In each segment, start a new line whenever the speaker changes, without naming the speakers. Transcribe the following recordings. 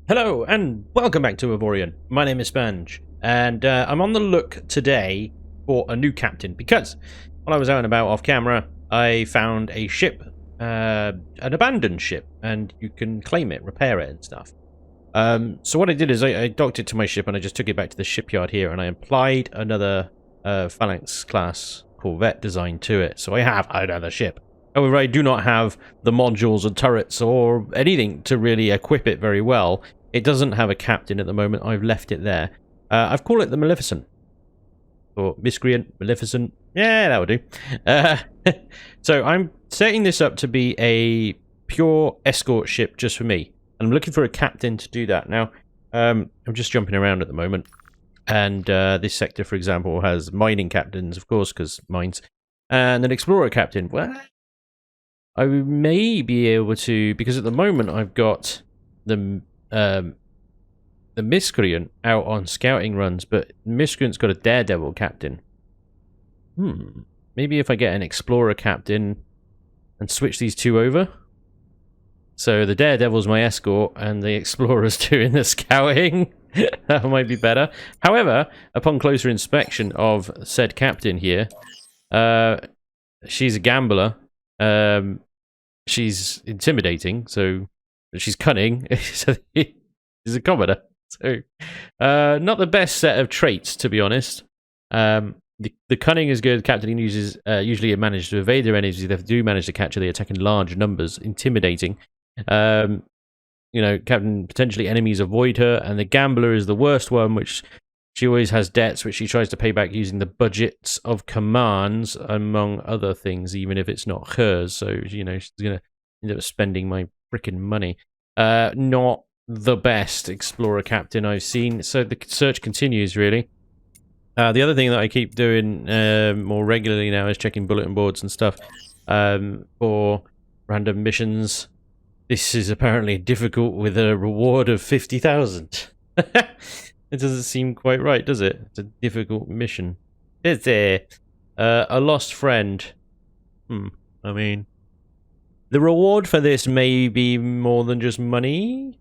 Hello and welcome back to Avorion. My name is Spanj, and I'm on the look today for a new captain because while I was out and about off camera, I found a ship, an abandoned ship, and you can claim it, repair it and stuff. So what I did is I docked it to my ship and I just took it back to the shipyard here and I applied another Phalanx class Corvette design to it. So I have another ship. However, I do not have the modules and turrets or anything to really equip it very well. It doesn't have a captain at the moment. I've left it there. I've called it the Maleficent. Or Miscreant, Maleficent. Yeah, that would do. So I'm setting this up to be a pure escort ship just for me. And I'm looking for a captain to do that. Now, I'm just jumping around at the moment. And this sector, for example, has mining captains, of course, because mines. And an explorer captain. Well, I may be able to, because at the moment I've got the Miscreant out on scouting runs, but Miscreant's got a Daredevil captain. Maybe if I get an Explorer captain and switch these two over. So the Daredevil's my escort and the Explorer's doing the scouting. That might be better. However, upon closer inspection of said captain here, she's a gambler. She's intimidating, so she's cunning, so she's a commoner. So, not the best set of traits, to be honest. The cunning is good. Captain uses usually manage to evade their enemies if they do manage to capture the attack in large numbers. Intimidating. You know, Captain potentially enemies avoid her, and the gambler is the worst one, which she always has debts which she tries to pay back using the budgets of commands, among other things, even if it's not hers. So, you know, she's going to end up spending my freaking money. Not the best Explorer captain I've seen. So the search continues, really. The other thing that I keep doing more regularly now is checking bulletin boards and stuff for random missions. This is apparently difficult with a reward of 50,000. It doesn't seem quite right, does it? It's a difficult mission. Is it? A lost friend. I mean, the reward for this may be more than just money?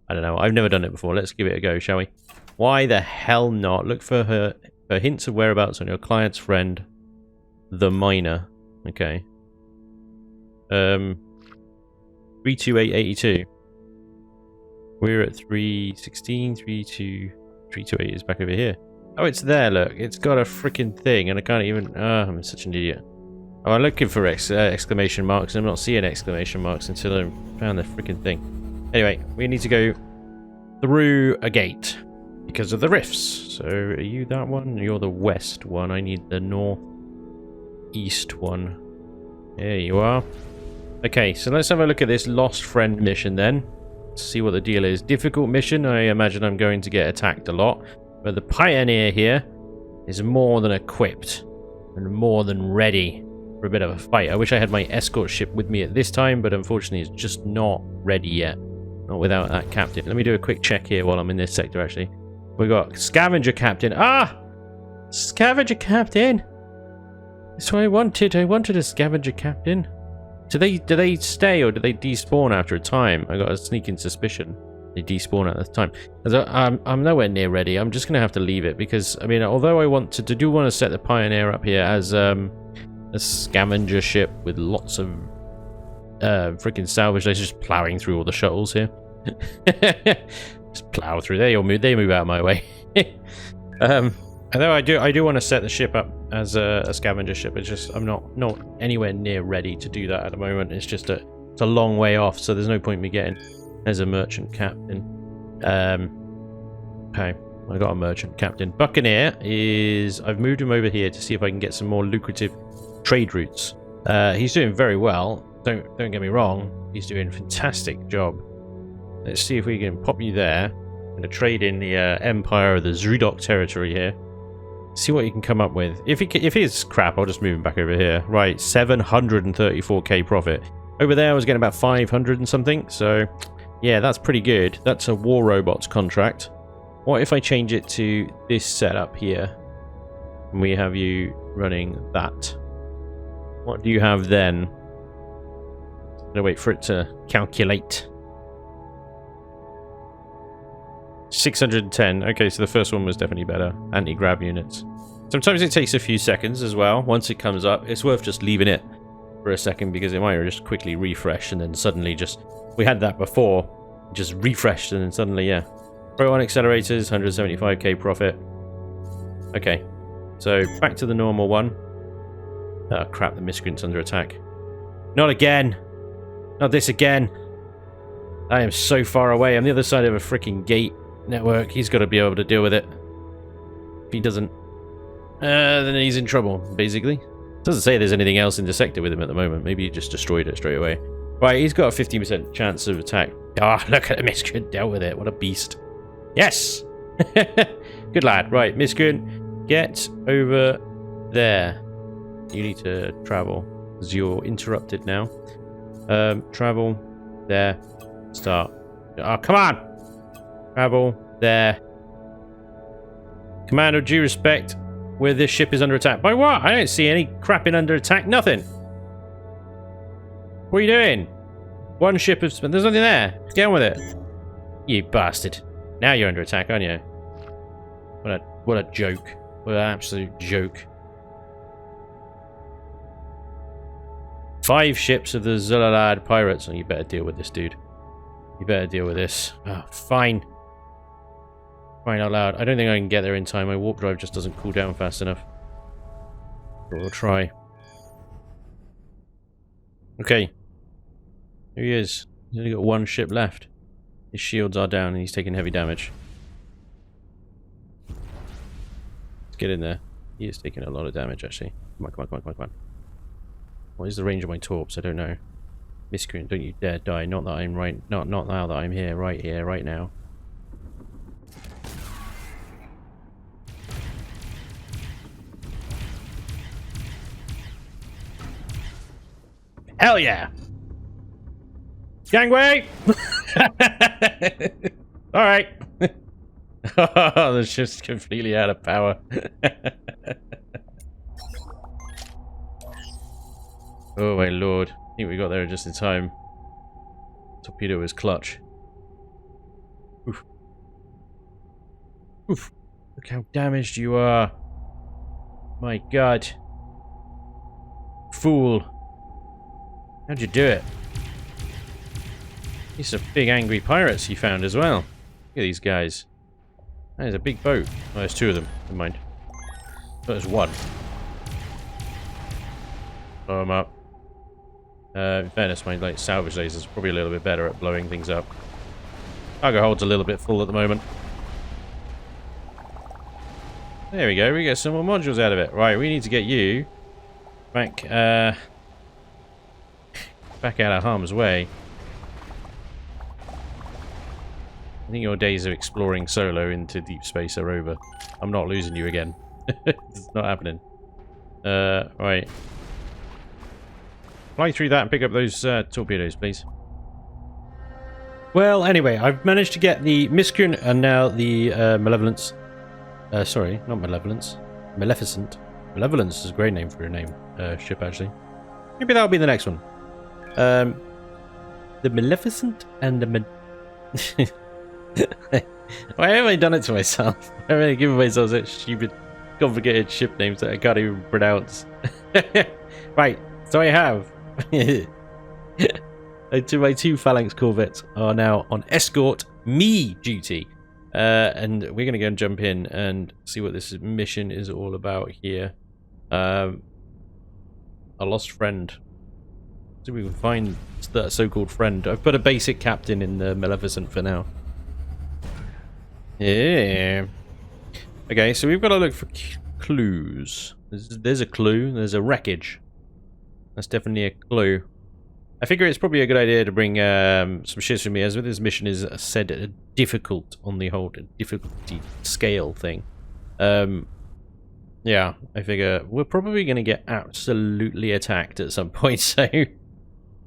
I don't know. I've never done it before. Let's give it a go, shall we? Why the hell not? Look for her hints of whereabouts on your client's friend, the miner. Okay. 32882. We're at 316, 328 is back over here. Oh, it's there, look. It's got a freaking thing, and I can't even... I'm such an idiot. Oh, I'm looking for exclamation marks, and I'm not seeing exclamation marks until I found the freaking thing. Anyway, we need to go through a gate because of the rifts. So, are you that one? You're the west one. I need the northeast one. There you are. Okay, so let's have a look at this lost friend mission then. See what the deal is. Difficult mission. I imagine I'm going to get attacked a lot, but the Pioneer here is more than equipped and more than ready for a bit of a fight. I wish I had my escort ship with me at this time, but unfortunately it's just not ready yet. Not without that captain. Let me do a quick check here while I'm in this sector, actually. We got Scavenger Captain. Scavenger Captain. That's what I wanted. I wanted a Scavenger Captain. Do they stay or do they despawn after a time? I got a sneaking suspicion they despawn at the time. I'm nowhere near ready. I'm just gonna have to leave it because I mean, although I want to do want to set the Pioneer up here as a scavenger ship with lots of freaking salvage. They're just plowing through all the shuttles here. Just plow through. They move out of my way. Although I do want to set the ship up as a scavenger ship. It's just I'm not anywhere near ready to do that at the moment. It's just it's a long way off, so there's no point in me getting as a merchant captain. Okay, I got a merchant captain. Buccaneer is I've moved him over here to see if I can get some more lucrative trade routes. He's doing very well. Don't get me wrong. He's doing a fantastic job. Let's see if we can pop you there. I'm going to trade in the Empire of the Zrudok territory here. See what you can come up with. If he's crap, I'll just move him back over here. Right, 734k profit. Over there, I was getting about 500 and something. So, yeah, that's pretty good. That's a War Robots contract. What if I change it to this setup here? And we have you running that. What do you have then? I'm gonna wait for it to calculate. 610. Okay, so the first one was definitely better. Anti-grav units. Sometimes it takes a few seconds as well. Once it comes up, it's worth just leaving it for a second because it might just quickly refresh and then suddenly just... We had that before. Just refreshed and then suddenly, yeah. Proton accelerators, 175k profit. Okay. So, back to the normal one. Oh, crap. The miscreant's under attack. Not again! Not this again! I am so far away. I'm the other side of a freaking gate network. He's got to be able to deal with it. If he doesn't, then he's in trouble, basically. Doesn't say there's anything else in the sector with him at the moment. Maybe he just destroyed it straight away. Right, he's got a 50% chance of attack. Ah, oh, look at the miscreant dealt with it. What a beast. Yes! Good lad. Right, miscreant, get over there. You need to travel, because you're interrupted now. Travel there. Start. Oh, come on! Travel there. Commander, due respect, where this ship is under attack. By what? I don't see any crapping under attack. Nothing. What are you doing? One ship of... There's nothing there. Get on with it. You bastard. Now you're under attack, aren't you? What a joke. What an absolute joke. 5 ships of the Zulalad pirates. Oh, you better deal with this, dude. You better deal with this. Oh, fine. Fine out loud. I don't think I can get there in time. My warp drive just doesn't cool down fast enough. But we'll try. Okay. Here he is. He's only got 1 ship left. His shields are down and he's taking heavy damage. Let's get in there. He is taking a lot of damage, actually. Come on, come on, come on, come on, come on. What is the range of my torps? I don't know. Miscreant, don't you dare die. Not that I'm right. Not now that I'm here, right now. Hell yeah! Gangway! Alright. Oh, the ship's completely out of power. Oh my lord. I think we got there just in time. Torpedo is clutch. Oof. Oof. Look how damaged you are. My god. Fool. How'd you do it? These some big angry pirates you found as well. Look at these guys. That is a big boat. Oh, there's 2 of them. Never mind. Oh, there's 1. Blow them up. In fairness, my salvage laser is probably a little bit better at blowing things up. Cargo hold's a little bit full at the moment. There we go. We get some more modules out of it. Right, we need to get you back back out of harm's way. I think your days of exploring solo into deep space are over. I'm not losing you again. It's not happening. Right. Fly through that and pick up those torpedoes, please. Well, anyway, I've managed to get the Miscreant and now the Malevolence. Sorry, not Malevolence. Maleficent. Malevolence is a great name for a ship, actually. Maybe that'll be the next one. The Maleficent and the... Why have I done it to myself? Why have I given myself such stupid, complicated ship names that I can't even pronounce? Right, so I have... My 2 Phalanx Corvettes are now on escort me duty. And we're going to go and jump in and see what this mission is all about here. A lost friend. See if we can find that so-called friend. I've put a basic captain in the Maleficent for now. Yeah. Okay, so we've got to look for clues. There's a clue. There's a wreckage. That's definitely a clue. I figure it's probably a good idea to bring some ships with me, as this mission is said difficult on the whole difficulty scale thing. Yeah, I figure we're probably going to get absolutely attacked at some point, so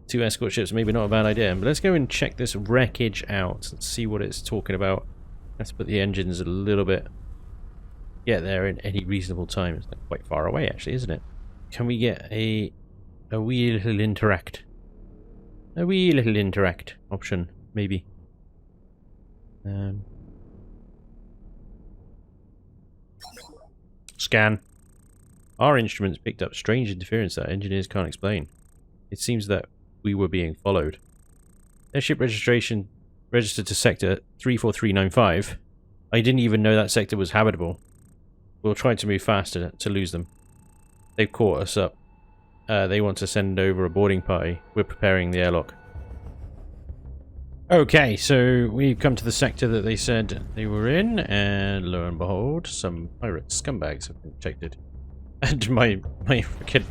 2 escort ships maybe not a bad idea. But let's go and check this wreckage out and see what it's talking about. Let's put the engines a little bit... Get there in any reasonable time. It's like quite far away, actually, isn't it? Can we get a wee little interact? A wee little interact option, maybe. scan. Our instruments picked up strange interference that engineers can't explain. It seems that we were being followed. Airship registration registered to sector 34395. I didn't even know that sector was habitable. We'll try to move faster to lose them. They've caught us up. They want to send over a boarding party. We're preparing the airlock. Okay, so we've come to the sector that they said they were in, and lo and behold, some pirate scumbags have been detected. And my freaking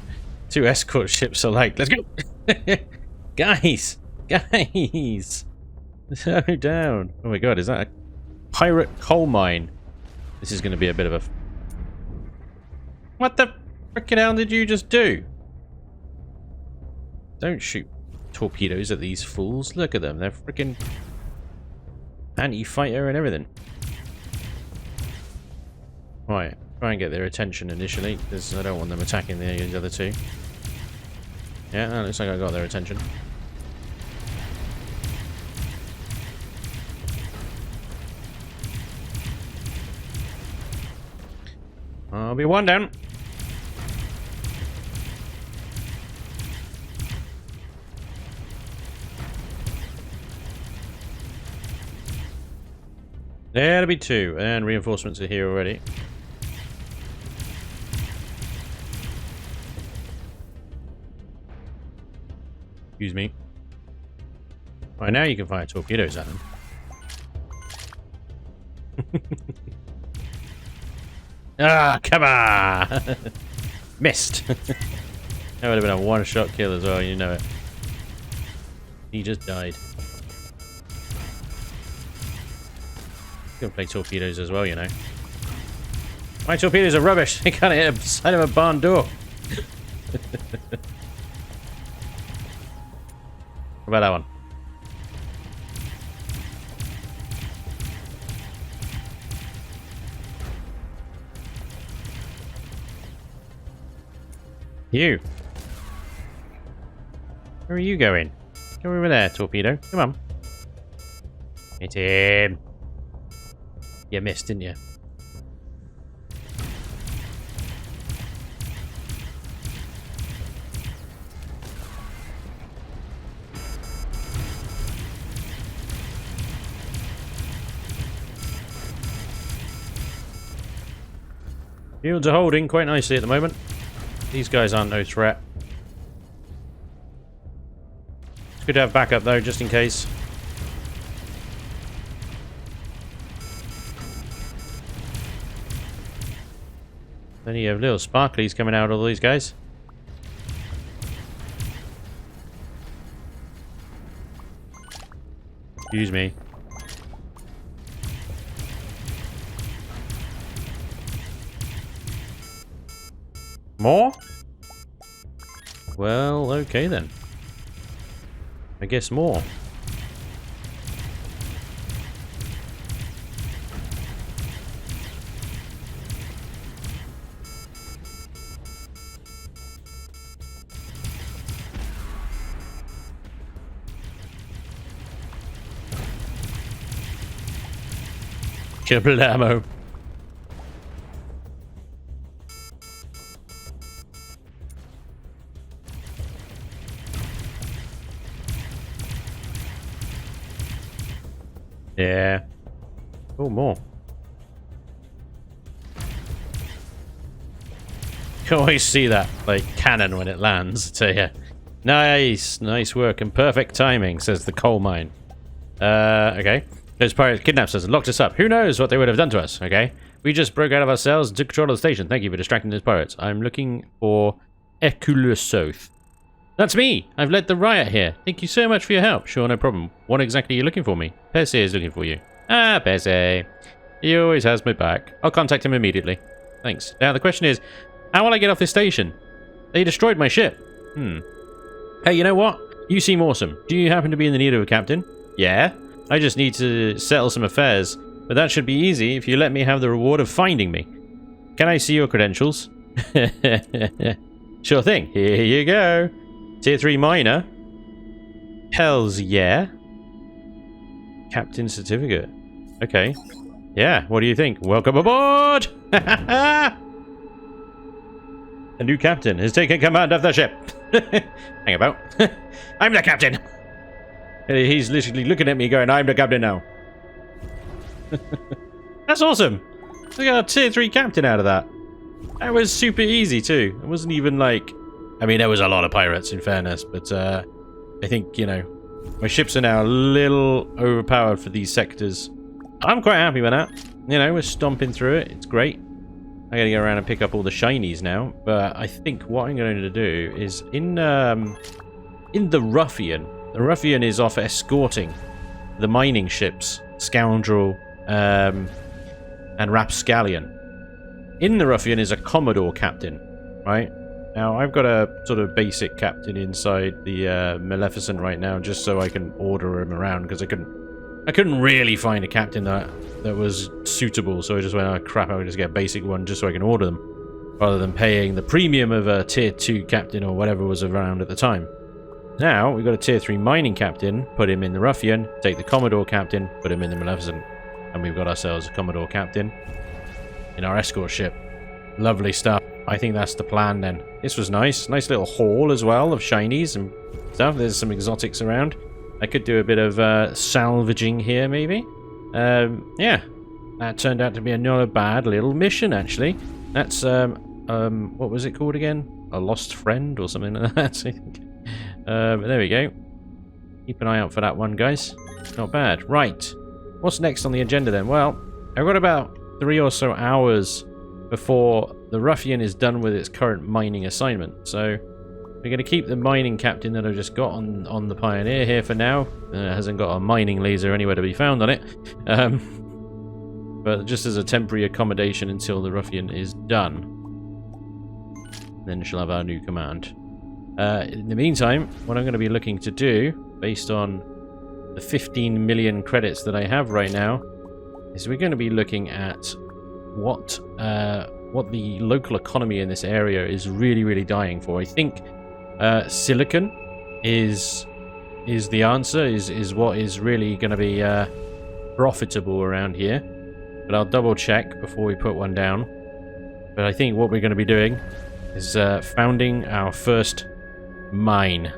2 escort ships are like, let's go! Guys! Slow down. Oh my god, is that a pirate coal mine? This is going to be a bit of a... What the frickin' hell did you just do? Don't shoot torpedoes at these fools. Look at them. They're freaking anti-fighter and everything. Right. Try and get their attention initially, because I don't want them attacking the other two. Yeah, that looks like I got their attention. I'll be one down. There'll be 2, and reinforcements are here already. Excuse me. Right, now you can fire torpedoes at them. Ah, come on! Missed! That would have been a one-shot kill as well, you know it. He just died. You can play torpedoes as well, you know. My torpedoes are rubbish. They can't hit the side of a barn door. What about that one? You. Where are you going? Go over there, torpedo. Come on. Hit him. You missed, didn't you? Shields are holding quite nicely at the moment. These guys aren't no threat. It's good to have backup though, just in case. Then you have little sparklies coming out of all these guys. Excuse me. More? Well, okay then. I guess more. Kablamo. Yeah. Oh, more. You always see that, like, cannon when it lands. I tell ya. Nice. Nice work and perfect timing, says the coal mine. Okay. Those pirates kidnapped us and locked us up. Who knows what they would have done to us, okay? We just broke out of our cells and took control of the station. Thank you for distracting those pirates. I'm looking for Ekulusouth. That's me! I've led the riot here. Thank you so much for your help. Sure, no problem. What exactly are you looking for me? Percy is looking for you. Ah, Percy. He always has my back. I'll contact him immediately. Thanks. Now, the question is, how will I get off this station? They destroyed my ship. Hey, you know what? You seem awesome. Do you happen to be in the need of a captain? Yeah. I just need to settle some affairs. But that should be easy if you let me have the reward of finding me. Can I see your credentials? Sure thing. Here you go. Tier 3 miner. Hells yeah. Captain certificate. Okay. Yeah, what do you think? Welcome aboard! A new captain has taken command of the ship. Hang about. I'm the captain. He's literally looking at me going, I'm the captain now. That's awesome. We got a tier 3 captain out of that. That was super easy too. It wasn't even like... I mean, there was a lot of pirates in fairness, but I think, you know, my ships are now a little overpowered for these sectors. I'm quite happy with that. You know, we're stomping through it. It's great. I gotta go around and pick up all the shinies now. But I think what I'm going to do is in the Ruffian. The Ruffian is off escorting the mining ships, Scoundrel and Rapscallion. In the Ruffian is a Commodore captain, right? Now, I've got a sort of basic captain inside the Maleficent right now, just so I can order him around, because I couldn't really find a captain that was suitable, so I just went, oh crap, I'll just get a basic one just so I can order them, rather than paying the premium of a tier 2 captain or whatever was around at the time. Now, we've got a tier 3 mining captain, put him in the Ruffian, take the Commodore captain, put him in the Maleficent, and we've got ourselves a Commodore captain in our escort ship. Lovely stuff. I think that's the plan then. This was nice. Nice little haul as well of shinies and stuff. There's some exotics around. I could do a bit of salvaging here, maybe. Yeah. That turned out to be not a bad little mission, actually. That's, what was it called again? A lost friend or something like that, I think. There we go. Keep an eye out for that one, guys. Not bad. Right. What's next on the agenda then? Well, I've got about 3 or so hours before the Ruffian is done with its current mining assignment. So we're going to keep the mining captain that I've just got on the Pioneer here for now. It hasn't got a mining laser anywhere to be found on it. But just as a temporary accommodation until the Ruffian is done. Then she'll have our new command. In the meantime, what I'm going to be looking to do, based on the 15 million credits that I have right now, is we're going to be looking at what the local economy in this area is really dying for. I think silicon is the answer, is what is really going to be profitable around here. But I'll double check before we put one down. But I think what we're going to be doing is founding our first mine.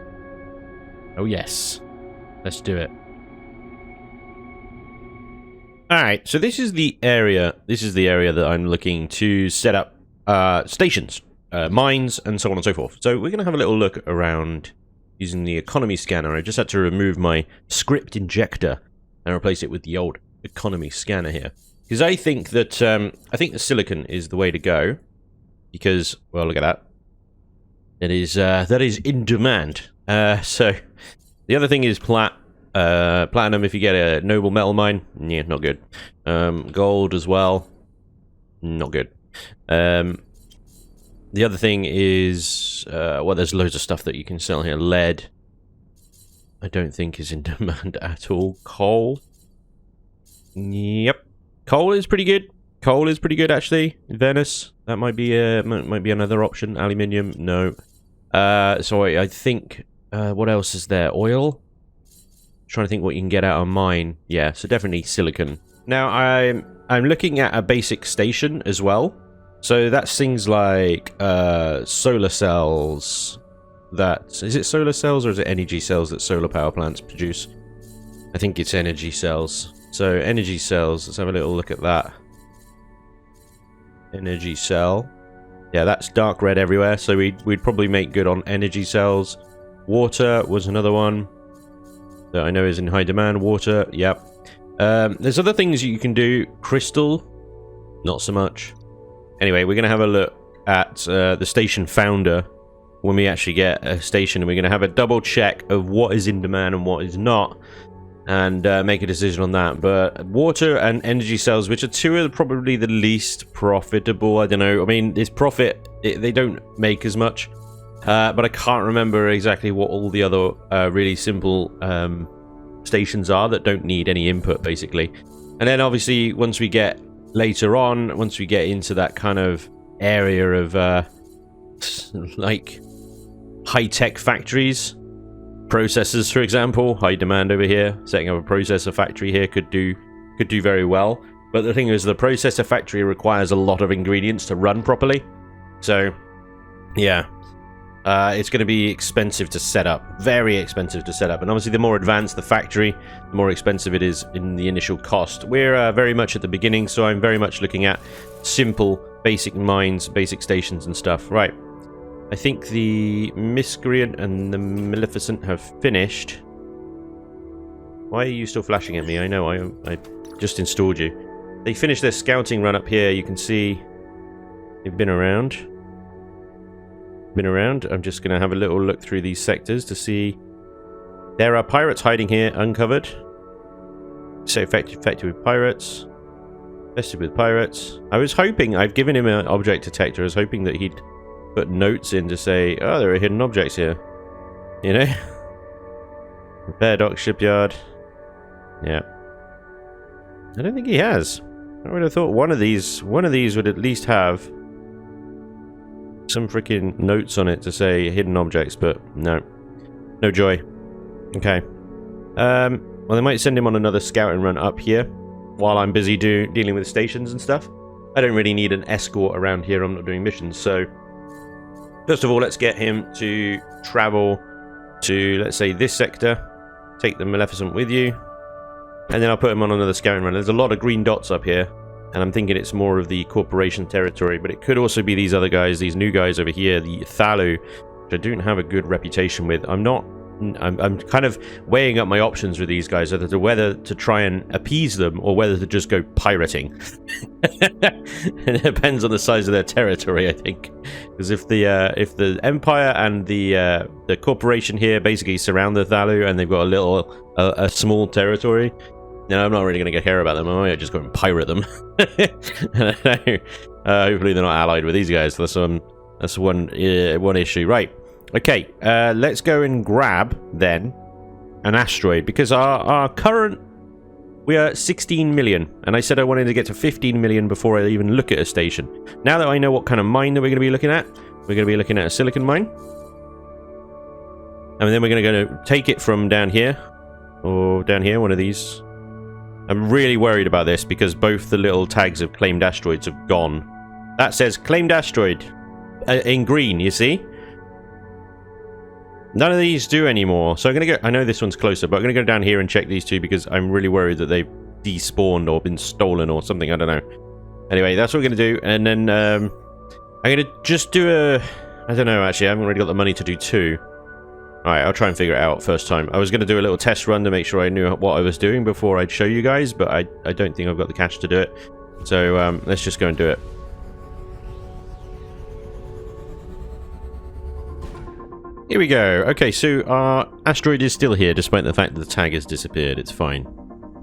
Oh yes, let's do it. Alright, so this is the area that I'm looking to set up stations, mines, and so on and so forth. So we're going to have a little look around using the economy scanner. I just had to remove my script injector and replace it with the old economy scanner here. Because I think that, the silicon is the way to go. Because, well, look at that. That is in demand. So, the other thing is platinum, if you get a noble metal mine, yeah, not good. Gold as well, not good. The other thing is, well, there's loads of stuff that you can sell here. Lead, I don't think is in demand at all. Coal, yep, coal is pretty good. Coal is pretty good actually. Venice, that might be another option. Aluminium, no. So I think, what else is there? Oil. Trying to think what you can get out of mine. Yeah, so definitely silicon. Now I'm looking at a basic station as well. So that's things like solar cells. Is it solar cells or is it energy cells that solar power plants produce? I think it's energy cells. So energy cells, let's have a little look at that. Energy cell. Yeah, that's dark red everywhere, so we'd probably make good on energy cells. Water was another one that I know is in high demand. Water, yep. There's other things you can do. Crystal, not so much. Anyway, we're going to have a look at the station founder when we actually get a station, and we're going to have a double check of what is in demand and what is not, and make a decision on that. But water and energy cells, which are two of probably the least profitable, I don't know. I mean, it's profit, they don't make as much. But I can't remember exactly what all the other really simple stations are that don't need any input, basically. And then obviously, once we get later on, once we get into that kind of area of like high-tech factories, processors, for example, high demand over here. Setting up a processor factory here could do very well. But the thing is, the processor factory requires a lot of ingredients to run properly. So Yeah. It's going to be expensive to set up. Very expensive to set up. And obviously, the more advanced the factory, the more expensive it is in the initial cost. We're very much at the beginning, so I'm very much looking at simple, basic mines, basic stations and stuff. Right. I think the Miscreant and the Maleficent have finished. Why are you still flashing at me? I know, I just installed you. They finished their scouting run up here. You can see they've been around. I'm just going to have a little look through these sectors to see. There are pirates hiding here, uncovered. So affected with pirates. Vested with pirates. I was hoping, I've given him an object detector. I was hoping that he'd put notes in to say, oh, there are hidden objects here. You know? Repair dock, shipyard. Yeah. I don't think he has. I would have thought one of these would at least have some freaking notes on it to say hidden objects, but no. No joy. Okay. Well, they might send him on another scouting run up here while I'm busy dealing with stations and stuff. I don't really need an escort around here. I'm not doing missions, so first of all, let's get him to travel to, let's say, this sector. Take the Maleficent with you. And then I'll put him on another scouting run. There's a lot of green dots up here. And I'm thinking it's more of the corporation territory. But it could also be these other guys, these new guys over here, the Thalu, which I don't have a good reputation with. I'm kind of weighing up my options with these guys, whether to try and appease them or whether to just go pirating. It depends on the size of their territory, I think. Because if the Empire and the corporation here basically surround the Thalu and they've got a small territory, then I'm not really going to care about them. I might just go and pirate them. Hopefully they're not allied with these guys. That's one issue, right? Okay, let's go and grab, then, an asteroid, because our current... We are 16 million, and I said I wanted to get to 15 million before I even look at a station. Now that I know what kind of mine that we're going to be looking at, we're going to be looking at a silicon mine. And then we're going to go take it from down here, or down here, one of these. I'm really worried about this, because both the little tags of claimed asteroids have gone. That says claimed asteroid, in green, you see? None of these do anymore, so I'm going to go... I know this one's closer, but I'm going to go down here and check these two because I'm really worried that they've despawned or been stolen or something, I don't know. Anyway, that's what we're going to do, and then I'm going to just do a... I don't know, actually, I haven't really got the money to do two. Alright, I'll try and figure it out first time. I was going to do a little test run to make sure I knew what I was doing before I'd show you guys, but I don't think I've got the cash to do it. So, let's just go and do it. Here we go. Okay, so our asteroid is still here, despite the fact that the tag has disappeared. It's fine.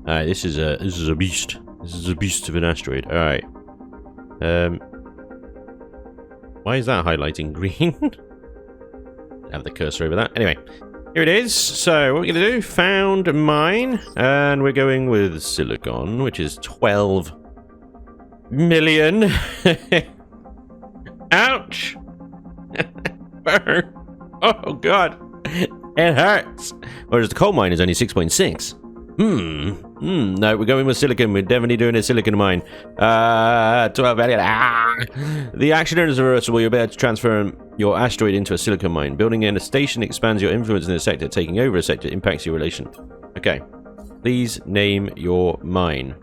Alright, this is a beast. This is a beast of an asteroid. Alright. Why is that highlighting green? Have the cursor over that. Anyway, here it is. So what we're gonna do? Found mine, and we're going with silicon, which is 12 million. Ouch! Burn. Oh god, it hurts. Whereas the coal mine is only 6.6. No, we're going with silicon. We're definitely doing a silicon mine. 12 million. The action is reversible. You'll be able to transfer your asteroid into a silicon mine. Building in a station expands your influence in the sector. Taking over a sector impacts your relation. Okay, please name your mine.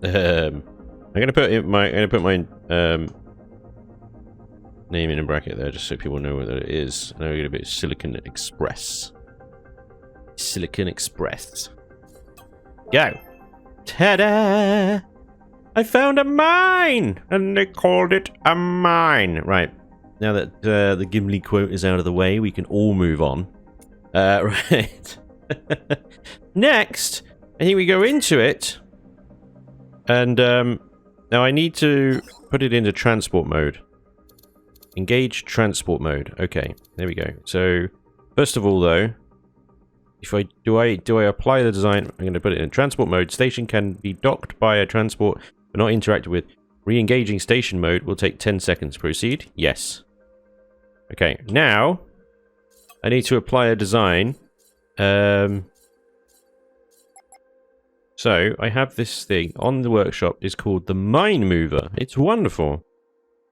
I'm gonna put my name in a bracket there, just so people know what it is. Now we're going to be Silicon Express. Silicon Express. Go. Ta-da! I found a mine! And they called it a mine. Right. Now that the Gimli quote is out of the way, we can all move on. Right. Next, I think we go into it. And now I need to put it into transport mode. Engage transport mode. Okay, there we go. So, first of all, though, if I do I apply the design? I'm going to put it in transport mode. Station can be docked by a transport, but not interacted with. Re-engaging station mode will take 10 seconds. Proceed. Yes. Okay. Now, I need to apply a design. So I have this thing on the workshop. It's called the Mine Mover. It's wonderful.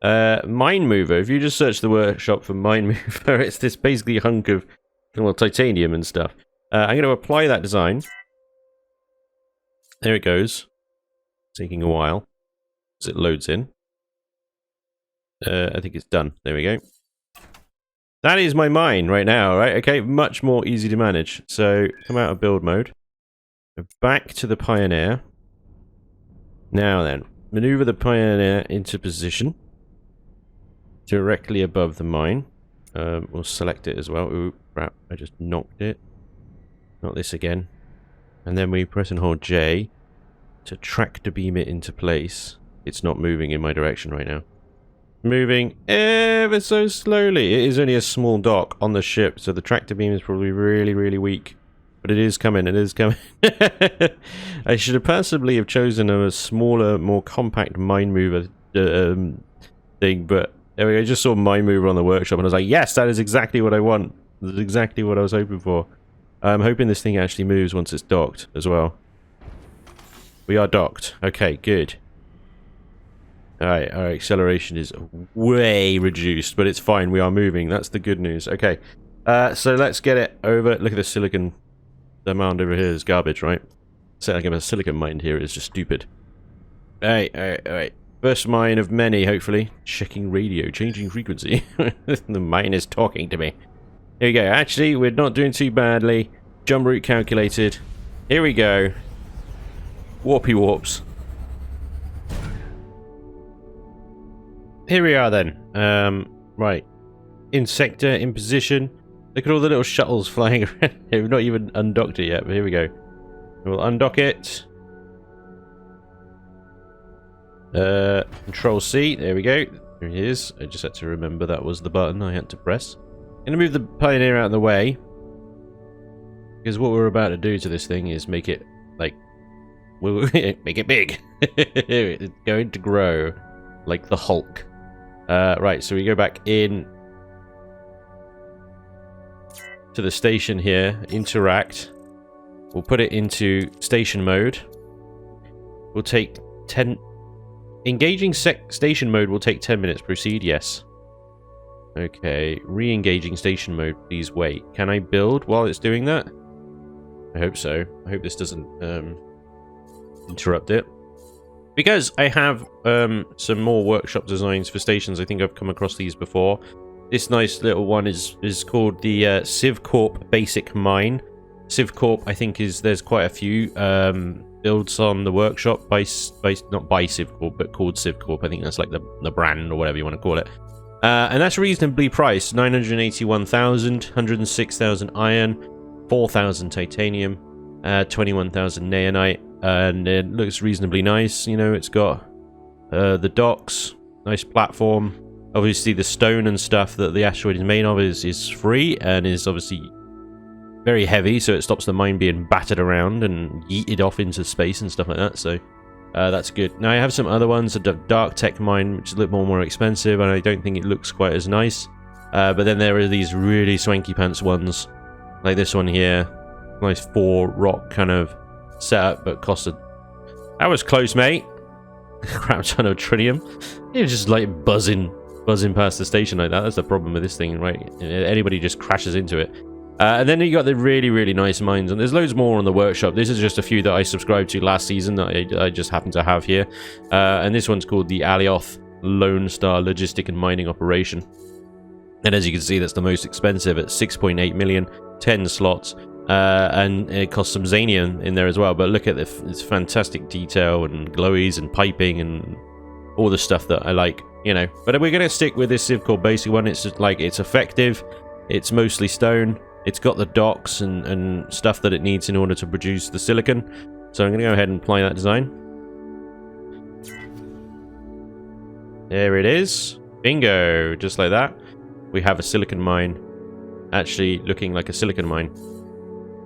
Mine mover. If you just search the workshop for mine mover, it's this basically hunk of, well, titanium and stuff. I'm going to apply that design. There it goes. Taking a while as it loads in. I think it's done. There we go. That is my mine right now, right? Okay, much more easy to manage. So, come out of build mode. Go back to the Pioneer. Now then, maneuver the Pioneer into position. Directly above the mine. We'll select it as well. Ooh, crap, I just knocked it. Not this again. And then we press and hold J to tractor beam it into place. It's not moving in my direction right now. Moving ever so slowly. It is only a small dock on the ship, so the tractor beam is probably really, really weak. But it is coming, it is coming. I should have possibly have chosen a smaller, more compact mine mover thing, but I just saw mine mover on the workshop and I was like, yes, that is exactly what I want. That's exactly what I was hoping for. I'm hoping this thing actually moves once it's docked as well. We are docked. Okay, good. Alright, our acceleration is way reduced, but it's fine. We are moving. That's the good news. Okay, so let's get it over. Look at the silicon. The mound over here is garbage, right? Saying like I'm a silicon mine here is just stupid. Alright, alright. First mine of many, hopefully. Checking radio, changing frequency. The mine is talking to me. Here we go. Actually, we're not doing too badly. Jump route calculated. Here we go. Warpy warps. Here we are then. Right. In sector, in position. Look at all the little shuttles flying around here. We've not even undocked it yet, but here we go. We'll undock it. Control C. There we go. There it is. I just had to remember that was the button I had to press. I'm going to move the Pioneer out of the way. Because what we're about to do to this thing is make it, like... We'll make it big. It's going to grow. Like the Hulk. Right, so we go back in to the station here, interact. We'll put it into station mode. We'll take 10... Engaging station mode will take 10 minutes. Proceed, yes. Okay, re-engaging station mode, please wait. Can I build while it's doing that? I hope so. I hope this doesn't interrupt it. Because I have some more workshop designs for stations, I think I've come across these before. This nice little one is called the CivCorp Basic Mine. CivCorp, I think, there's quite a few builds on the workshop not by CivCorp, but called CivCorp. I think that's like the brand or whatever you want to call it. And that's reasonably priced. 981,000, 106,000 iron, 4,000 titanium, 21,000 naonite. And it looks reasonably nice. You know, it's got the docks, nice platform. Obviously, the stone and stuff that the asteroid is made of is free and is obviously very heavy, so it stops the mine being battered around and yeeted off into space and stuff like that. So that's good. Now I have some other ones, a dark tech mine, which is a little more expensive, and I don't think it looks quite as nice. But then there are these really swanky pants ones, like this one here, nice 4 rock kind of setup, but costed. That was close, mate. Crap ton of tritium. It was just like buzzing past the station like that. That's the problem with this thing, right? Anybody just crashes into it. And then you got the really, really nice mines, and there's loads more on the workshop. This is just a few that I subscribed to last season that I just happen to have here. And this one's called the Alioth Lone Star Logistic and Mining Operation. And as you can see, that's the most expensive at 6.8 million, 10 slots. And it costs some Xanium in there as well. But look at this fantastic detail and glowies and piping and all the stuff that I like, you know. But we're going to stick with this CivCorp basic one. It's just like, it's effective. It's mostly stone. It's got the docks and stuff that it needs in order to produce the silicon. So I'm going to go ahead and apply that design. There it is. Bingo. Just like that. We have a silicon mine actually looking like a silicon mine.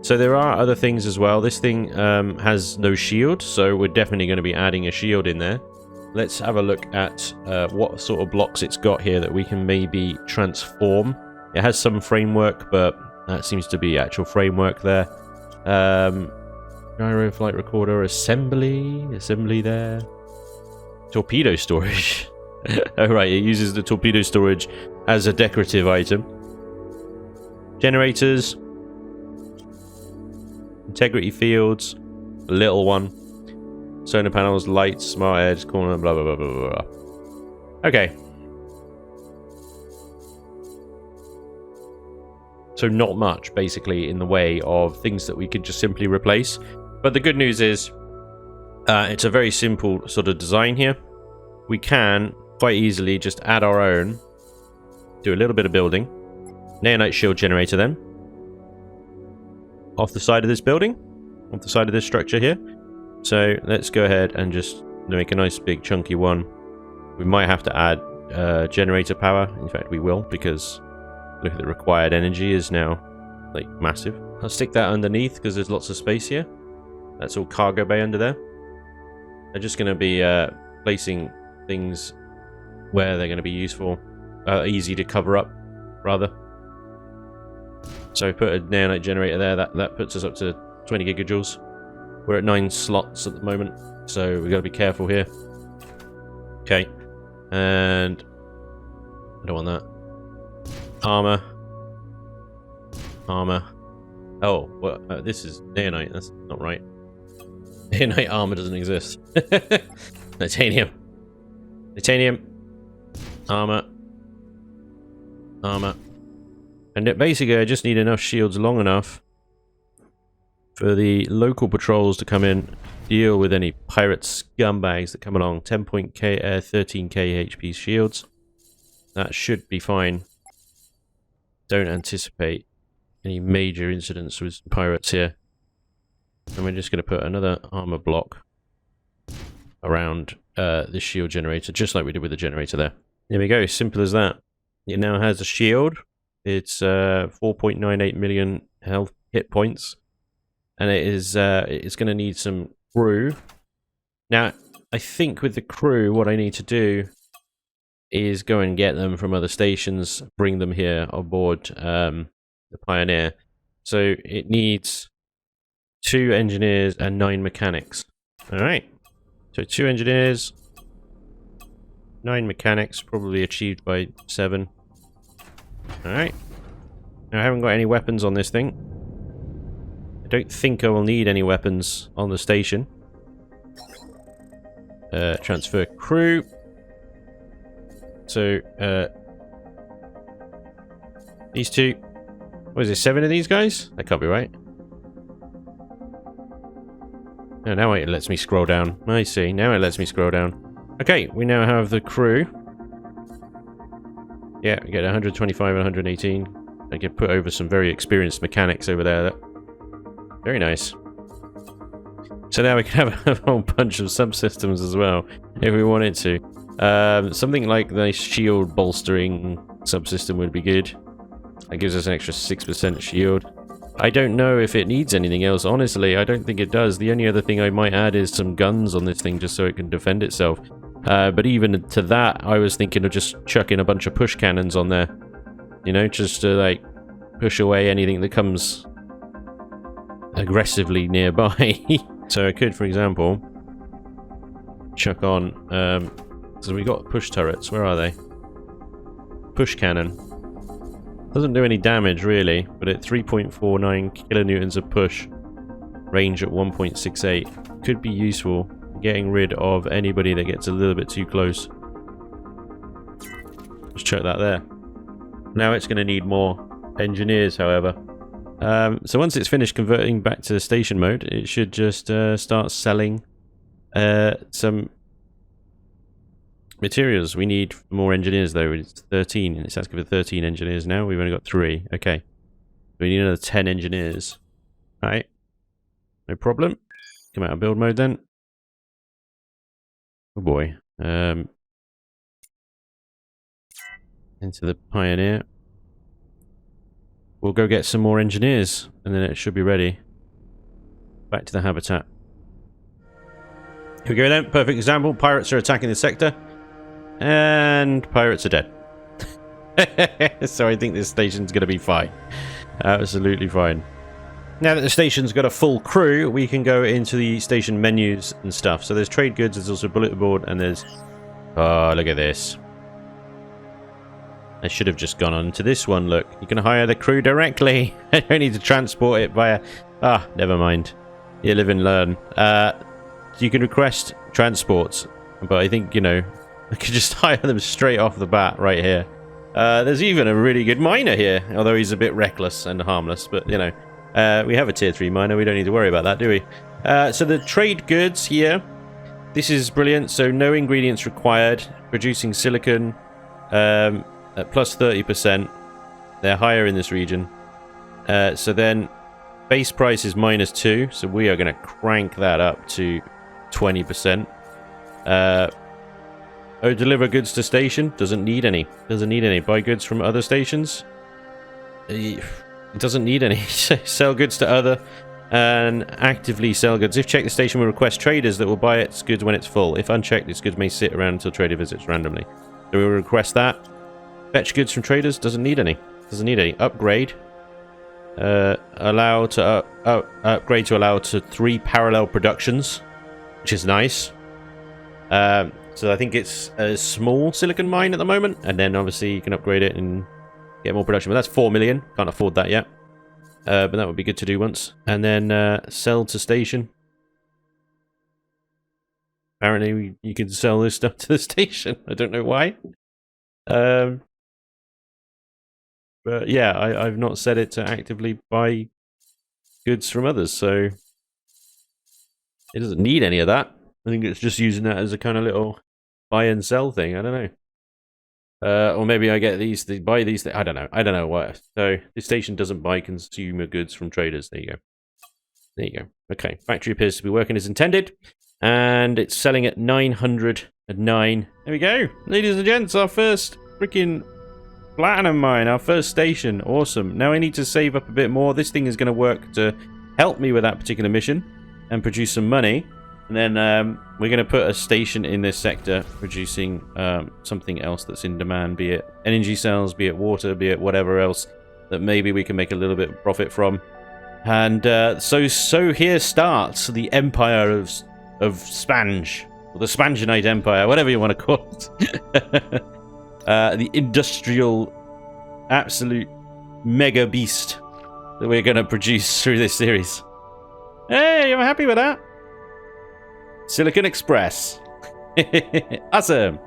So there are other things as well. This thing has no shield, so we're definitely going to be adding a shield in there. Let's have a look at what sort of blocks it's got here that we can maybe transform. It has some framework, but that seems to be actual framework there. Gyro flight recorder assembly there. Torpedo storage. Oh, right, it uses the torpedo storage as a decorative item. Generators. Integrity fields. A little one. Solar panels, lights, smart edge, corner, blah, blah, blah, blah, blah. Okay. So not much, basically, in the way of things that we could just simply replace. But the good news is, it's a very simple sort of design here. We can quite easily just add our own, do a little bit of building. Nanite shield generator then. Off the side of this building, off the side of this structure here. So let's go ahead and just make a nice big chunky one. We might have to add generator power. In fact, we will, because look at the required energy is now like massive. I'll stick that underneath because there's lots of space here. That's all cargo bay under there. They're just going to be placing things where they're going to be useful, easy to cover up, rather. So put a nanite generator there. That puts us up to 20 gigajoules. We're at 9 slots at the moment, so we've got to be careful here. Okay, and I don't want that. Armor. Oh, well, this is nanite. That's not right. Nanite armor doesn't exist. Titanium. Armor. And basically, I just need enough shields long enough for the local patrols to come in, deal with any pirate scumbags that come along. 13k HP shields. That should be fine. Don't anticipate any major incidents with pirates here. And we're just going to put another armor block around this shield generator, just like we did with the generator there. There we go, simple as that. It now has a shield. It's 4.98 million health hit points. And it is it's going to need some crew. Now, I think with the crew, what I need to do is go and get them from other stations, bring them here aboard the Pioneer. So it needs 2 engineers and 9 mechanics. Alright. So 2 engineers, 9 mechanics, probably achieved by 7. Alright. Now I haven't got any weapons on this thing. I don't think I will need any weapons on the station. Transfer crew. So, these 2. What is it, 7 of these guys? That can't be right. Oh, now it lets me scroll down. I see. Now it lets me scroll down. Okay, we now have the crew. Yeah, we get 125 and 118. I can put over some very experienced mechanics over there. Very nice. So now we can have a whole bunch of subsystems as well, if we wanted to. Something like the shield bolstering subsystem would be good. That gives us an extra 6% shield. I don't know if it needs anything else, honestly. I don't think it does. The only other thing I might add is some guns on this thing just so it can defend itself. But even to that, I was thinking of just chucking a bunch of push cannons on there. You know, just to, like, push away anything that comes aggressively nearby. So I could, for example, chuck on... so we got push turrets. Where are they? Push cannon. Doesn't do any damage, really, but at 3.49 kilonewtons of push, range at 1.68, could be useful getting rid of anybody that gets a little bit too close. Just chuck that there. Now it's going to need more engineers, however. So once it's finished converting back to station mode, it should just start selling some materials. We need more engineers, though. It's 13, and it's asking for 13 engineers now. We've only got 3. Okay. We need another 10 engineers. Alright. No problem. Come out of build mode, then. Oh, boy. Into the Pioneer. We'll go get some more engineers, and then it should be ready. Back to the habitat. Here we go, then. Perfect example. Pirates are attacking the sector. And pirates are dead. So I think this station's going to be fine. Absolutely fine. Now that the station's got a full crew, we can go into the station menus and stuff. So there's trade goods, there's also bulletin board, and there's... Oh, look at this. I should have just gone on to this one. Look, you can hire the crew directly. I don't need to transport it via... Ah, never mind. You live and learn. So you can request transports, but I think, you know, I could just hire them straight off the bat right here. There's even a really good miner here, although he's a bit reckless and harmless, but, you know, we have a tier 3 miner. We don't need to worry about that, do we? So the trade goods here, this is brilliant. So no ingredients required. Producing silicon at plus 30%. They're higher in this region. So then base price is -2, so we are going to crank that up to 20%. Oh, deliver goods to station. Doesn't need any. Doesn't need any. Buy goods from other stations. It doesn't need any. Sell goods to other and actively sell goods. If checked, the station will request traders that will buy its goods when it's full. If unchecked, its goods may sit around until trader visits randomly. So we will request that. Fetch goods from traders. Doesn't need any. Doesn't need any. Upgrade. Allow to upgrade to allow to 3 parallel productions, which is nice. So I think it's a small silicon mine at the moment, and then obviously you can upgrade it and get more production. But that's 4 million. Can't afford that yet. But that would be good to do once. And then sell to station. Apparently you can sell this stuff to the station. I don't know why. But yeah, I've not set it to actively buy goods from others, so it doesn't need any of that. I think it's just using that as a kind of little buy and sell thing. I don't know. Or maybe I get these, buy these. I don't know. I don't know what. So this station doesn't buy consumer goods from traders. There you go. There you go. Okay, factory appears to be working as intended, and it's selling at 909. There we go, ladies and gents. Our first freaking platinum mine, our first station. Awesome. Now I need to save up a bit more. This thing is going to work to help me with that particular mission and produce some money. And then we're going to put a station in this sector producing something else that's in demand, be it energy cells, be it water, be it whatever else that maybe we can make a little bit of profit from. And so here starts the empire of Spanj, or the Spanjanite Empire, whatever you want to call it. The industrial absolute mega beast that we're going to produce through this series. Hey, I'm happy with that. Silicon Express. Awesome.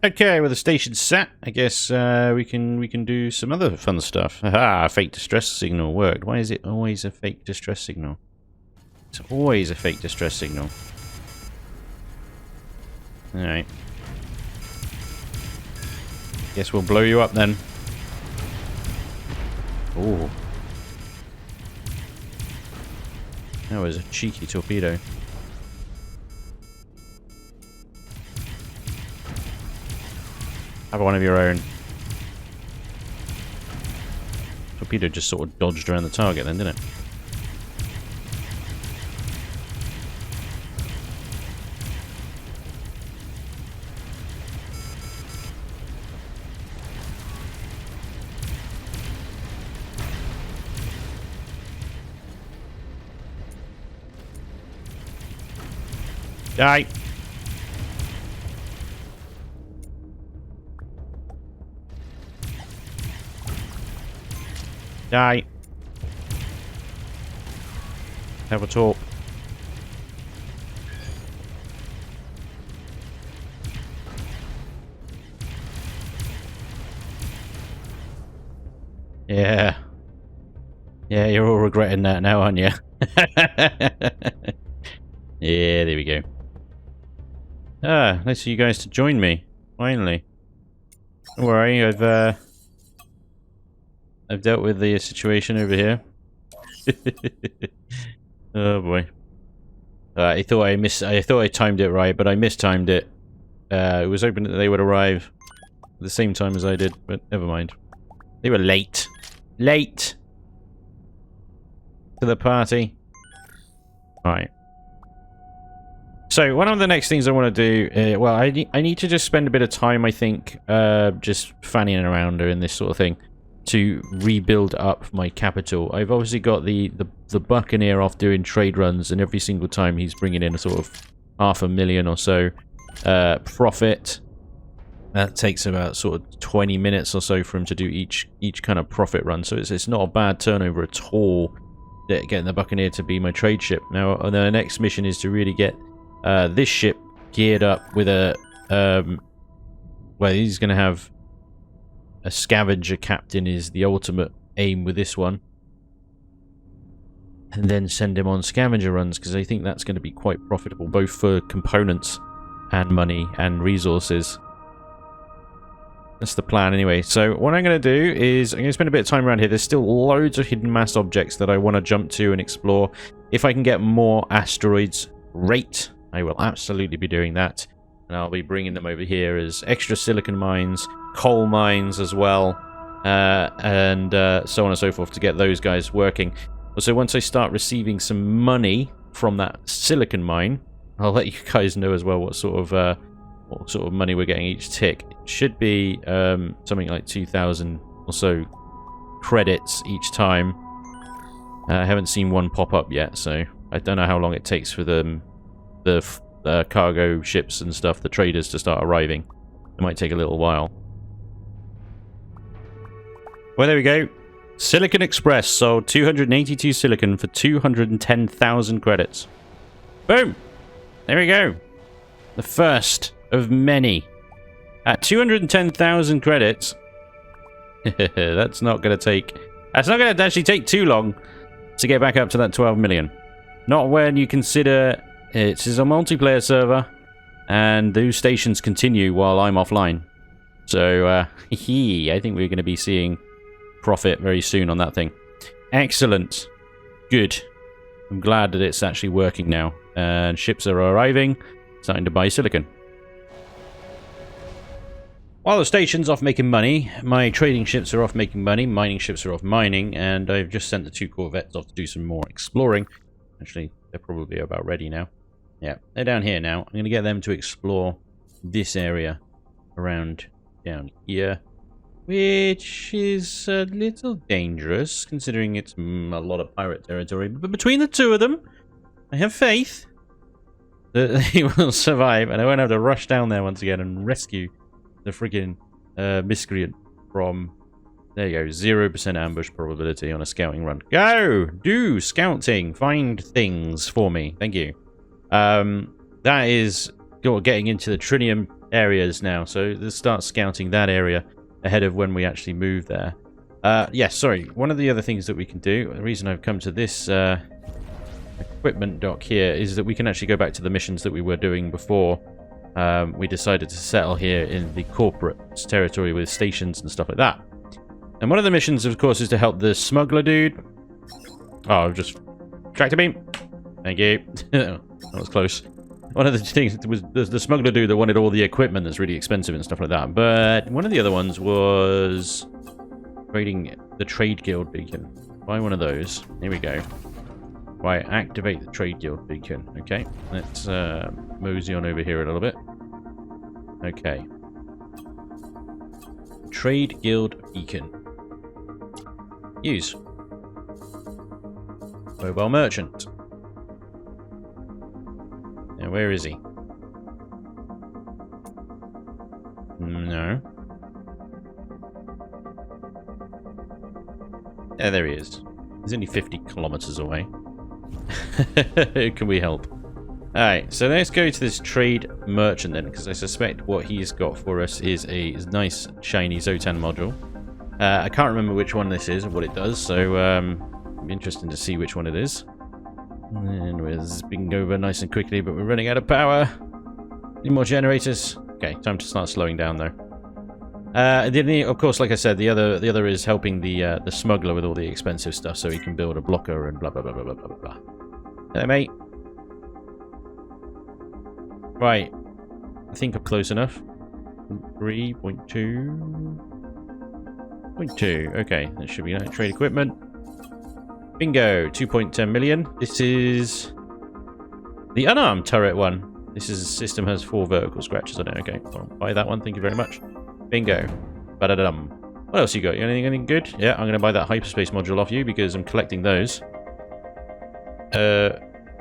Okay, with the station set, I guess we can do some other fun stuff. Aha, fake distress signal worked. Why is it always a fake distress signal? It's always a fake distress signal. Alright. Guess we'll blow you up then. Ooh. That was a cheeky torpedo. Have one of your own. Torpedo just sort of dodged around the target then, didn't it? Die! Die! Have a talk. Yeah. Yeah, you're all regretting that now, aren't you? Yeah, there we go. Ah, nice for you guys to join me. Finally. Don't worry, I've dealt with the situation over here. Oh boy. I thought I timed it right, but I mistimed it. I was hoping that they would arrive at the same time as I did, but never mind. They were late. Late to the party. Alright. So, one of the next things I want to do, well, I need to just spend a bit of time, I think, just fanning around doing this sort of thing to rebuild up my capital. I've obviously got the Buccaneer off doing trade runs, and every single time he's bringing in a sort of $500,000 or so profit. That takes about sort of 20 minutes or so for him to do each kind of profit run. So it's not a bad turnover at all, getting the Buccaneer to be my trade ship. Now, the next mission is to really get this ship geared up with a... well, he's going to have a scavenger captain is the ultimate aim with this one. And then send him on scavenger runs, because I think that's going to be quite profitable, both for components and money and resources. That's the plan anyway. So what I'm going to do is I'm going to spend a bit of time around here. There's still loads of hidden mass objects that I want to jump to and explore. If I can get more asteroids, great. I will absolutely be doing that. And I'll be bringing them over here as extra silicon mines, coal mines as well, and so on and so forth to get those guys working. So once I start receiving some money from that silicon mine, I'll let you guys know as well what sort of money we're getting each tick. It should be something like 2,000 or so credits each time. I haven't seen one pop up yet, so I don't know how long it takes for the cargo ships and stuff, the traders, to start arriving. It might take a little while. Well, there we go. Silicon Express sold 282 silicon for 210,000 credits. Boom! There we go. The first of many. At 210,000 credits, that's not going to actually take too long to get back up to that 12 million. Not when you consider it is a multiplayer server and those stations continue while I'm offline. So, I think we're going to be seeing profit very soon on that thing. Excellent. Good. I'm glad that it's actually working now. And ships are arriving, starting to buy silicon. While the station's off making money, my trading ships are off making money, mining ships are off mining, and I've just sent the 2 corvettes off to do some more exploring. Actually, they're probably about ready now. Yeah, they're down here now. I'm going to get them to explore this area around down here, which is a little dangerous, considering it's a lot of pirate territory. But between the two of them, I have faith that they will survive, and I won't have to rush down there once again and rescue the friggin' miscreant from... There you go, 0% ambush probability on a scouting run. Go! Do scouting! Find things for me. Thank you. That is getting into the trinium areas now, so let's start scouting that area ahead of when we actually move there. Yes, sorry. One of the other things that we can do, the reason I've come to this equipment dock here, is that we can actually go back to the missions that we were doing before we decided to settle here in the corporate territory with stations and stuff like that. And one of the missions, of course, is to help the smuggler dude. Oh, I've just... Tractor beam. Thank you. That was close. One of the things was the smuggler dude that wanted all the equipment that's really expensive and stuff like that. But one of the other ones was trading the trade guild beacon. Buy one of those. Here we go. Right, activate the trade guild beacon. Okay, let's mosey on over here a little bit. Okay. Trade guild beacon. Use. Mobile merchant. Now, where is he? No. Yeah, there he is. He's only 50 kilometers away. Can we help? Alright, so let's go to this trade merchant then, because I suspect what he's got for us is a nice shiny Zotan module. I can't remember which one this is or what it does, so it'll be interesting to see which one it is. And we're zipping over nice and quickly, but we're running out of power. Need more generators. Okay, time to start slowing down though. Of course, like I said, the other is helping the smuggler with all the expensive stuff, so he can build a blocker and blah blah blah blah blah blah blah. Hello, mate. Right, I think I'm close enough. 3.2.2. Okay, that should be nice. Trade equipment. Bingo, 2.10 million. This is the unarmed turret one. This is system has 4 vertical scratches on it. Okay, well, buy that one. Thank you very much. Bingo. Ba-da-dum. What else you got? You got anything good? Yeah, I'm going to buy that hyperspace module off you because I'm collecting those.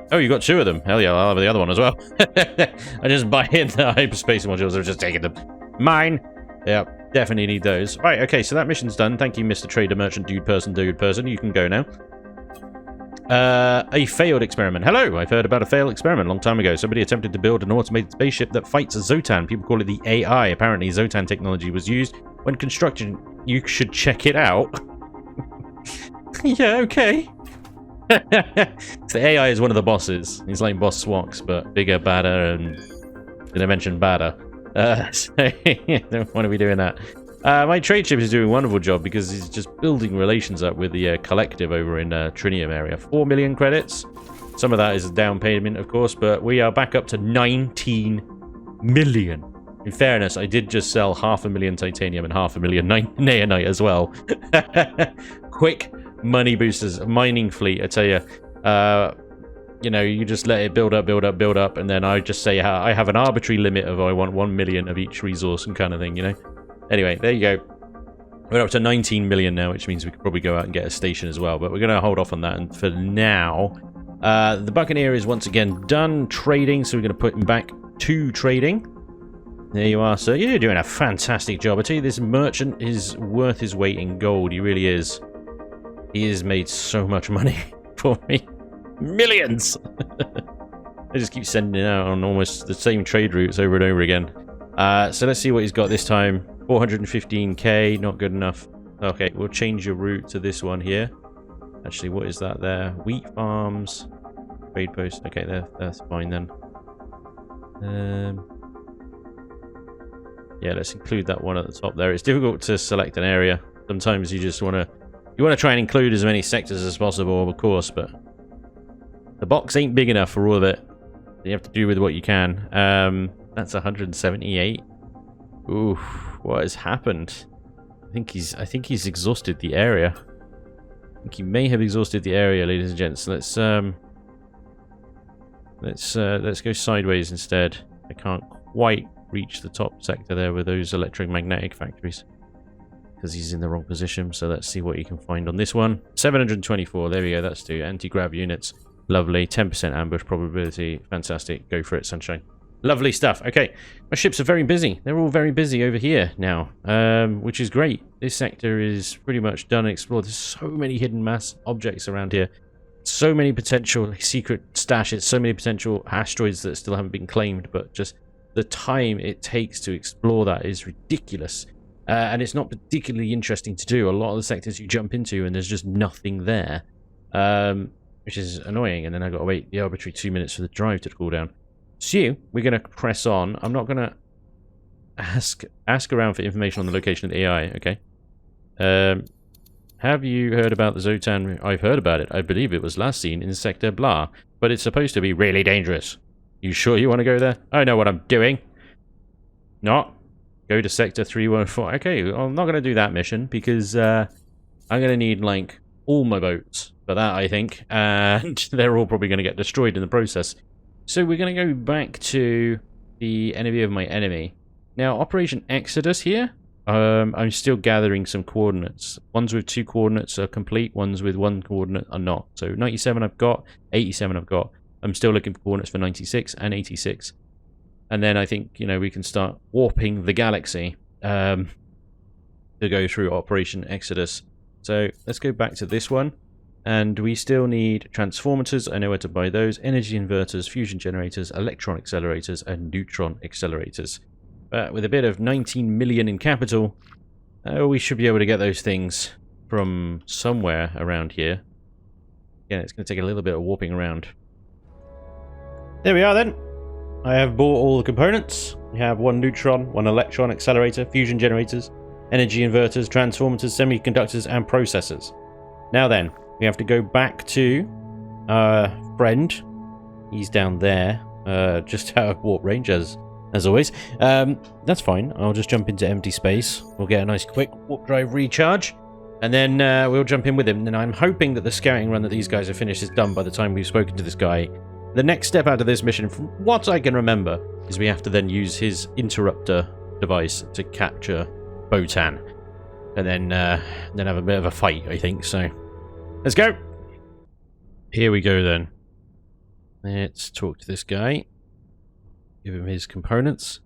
Oh, you got 2 of them. Hell yeah, I'll have the other one as well. I just buy in the hyperspace modules. I've just taken them. Mine! Yep, definitely need those. Right, okay, so that mission's done. Thank you, Mr. Trader, Merchant, Dude Person. You can go now. A failed experiment. Hello, I've heard about a failed experiment a long time ago. Somebody attempted to build an automated spaceship that fights a Zotan. People call it the AI. Apparently, Zotan technology was used when construction. You should check it out. Yeah, okay. The AI is one of the bosses. He's like Boss Swox, but bigger, badder, and did I mention badder? So don't want to be doing that. My trade ship is doing a wonderful job because he's just building relations up with the collective over in Trinium area. 4 million credits. Some of that is a down payment, of course, but we are back up to 19 million. In fairness, I did just sell 500,000 titanium and 500,000 naonite as well. Quick money boosters, mining fleet, I tell you. You know, you just let it build up, and then I just say I have an arbitrary limit of I want 1 million of each resource and kind of thing, you know? Anyway, there you go. We're up to 19 million now, which means we could probably go out and get a station as well, but we're going to hold off on that. And for now, the Buccaneer is once again done trading, so we're going to put him back to trading. There you are, sir. You're doing a fantastic job. I tell you, this merchant is worth his weight in gold. He really is. He has made so much money for me. Millions! I just keep sending it out on almost the same trade routes over and over again. So let's see what he's got this time. 415k, not good enough. Okay, we'll change your route to this one here. Actually, what is that there? Wheat farms. Trade post. Okay, that's fine then. Yeah, let's include that one at the top there. It's difficult to select an area. Sometimes you just want to try and include as many sectors as possible, of course, but the box ain't big enough for all of it. You have to do with what you can. That's 178. Oof, what has happened? I think he's exhausted the area. I think he may have exhausted the area, ladies and gents. Let's go sideways instead. I can't quite reach the top sector there with those electromagnetic factories because he's in the wrong position. So let's see what you can find on this one. 724. There we go. That's 2 anti-grav units. Lovely. 10% ambush probability. Fantastic. Go for it, sunshine. Lovely stuff. Okay, my ships are very busy. They're all very busy over here now, which is great. This sector is pretty much done and explored. There's so many hidden mass objects around here. So many potential secret stashes. So many potential asteroids that still haven't been claimed, but just the time it takes to explore that is ridiculous. And it's not particularly interesting to do. A lot of the sectors you jump into and there's just nothing there, which is annoying. And then I've got to wait the arbitrary 2 minutes for the drive to cool down. So, we're going to press on. I'm not going to ask around for information on the location of the AI, okay? Have you heard about the Zotan? I've heard about it. I believe it was last seen in Sector Blah, but it's supposed to be really dangerous. You sure you want to go there? I know what I'm doing. Not. Go to Sector 314. Okay, well, I'm not going to do that mission because I'm going to need, like, all my boats for that, I think. And they're all probably going to get destroyed in the process. So we're going to go back to the enemy of my enemy. Now, Operation Exodus here. I'm still gathering some coordinates. Ones with 2 coordinates are complete. Ones with 1 coordinate are not. So 97 I've got. 87 I've got. I'm still looking for coordinates for 96 and 86. And then I think, you know, we can start warping the galaxy to go through Operation Exodus. So let's go back to this one. And we still need transformators. I know where to buy those. Energy inverters, fusion generators, electron accelerators, and neutron accelerators. But with a bit of 19 million in capital, we should be able to get those things from somewhere around here. Again, it's going to take a little bit of warping around. There we are then. I have bought all the components. We have 1 neutron, 1 electron accelerator, fusion generators, energy inverters, transformators, semiconductors, and processors. Now then, we have to go back to our friend. He's down there, just out of warp range, as always. That's fine. I'll just jump into empty space. We'll get a nice quick warp drive recharge, and then we'll jump in with him. And I'm hoping that the scouting run that these guys have finished is done by the time we've spoken to this guy. The next step out of this mission, from what I can remember, is we have to then use his interrupter device to capture Botan, and then have a bit of a fight, I think. So let's go. Here we go then. Let's talk to this guy. Give him his components.